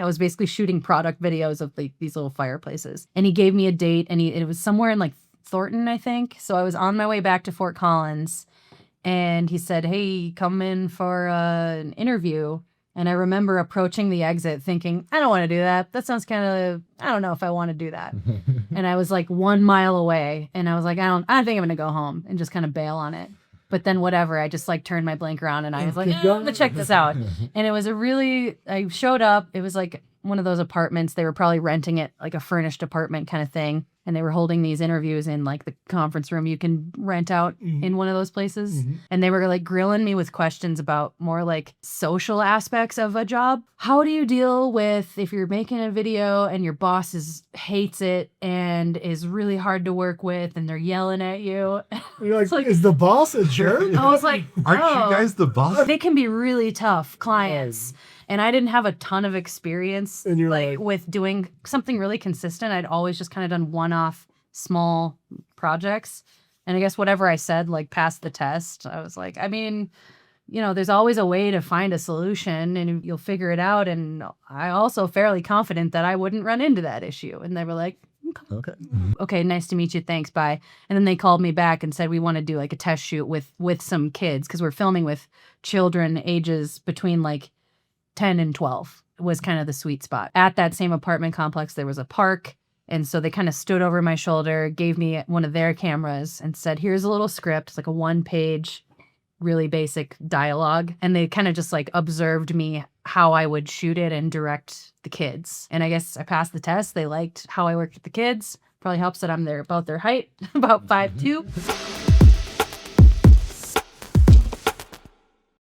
I was basically shooting product videos of these little fireplaces. And he gave me a date, and it was somewhere in like Thornton, I think. So I was on my way back to Fort Collins, and he said, hey, come in for an interview. And I remember approaching the exit thinking, I don't want to do that. That sounds kind of, I don't know if I want to do that. And I was like 1 mile away, and I was like, I don't think I'm going to go home, and just kind of bail on it. But then whatever, I just like turned my blank around, and I was like, I'm going to check this out. And it was I showed up. It was like one of those apartments. They were probably renting it, like a furnished apartment kind of thing. And they were holding these interviews in like the conference room you can rent out in one of those places. And they were like grilling me with questions about more like social aspects of a job. How do you deal with if you're making a video and your boss hates it and is really hard to work with and they're yelling at you? You're like, is the boss a jerk? I was like, aren't you guys the boss? They can be really tough clients. And I didn't have a ton of experience and you're like with doing something really consistent. I'd always just kind of done one-off small projects. And I guess whatever I said, like, passed the test. I was like, I mean, you know, there's always a way to find a solution and you'll figure it out. And I also fairly confident that I wouldn't run into that issue. And they were like, okay, nice to meet you. Thanks, bye. And then they called me back and said, we want to do like a test shoot with some kids because we're filming with children ages between like 10 and 12 was kind of the sweet spot. At that same apartment complex, there was a park. And so they kind of stood over my shoulder, gave me one of their cameras and said, here's a little script. It's like a 1-page, really basic dialogue. And they kind of just like observed me how I would shoot it and direct the kids. And I guess I passed the test. They liked how I worked with the kids. Probably helps that I'm about their height, about 5'2".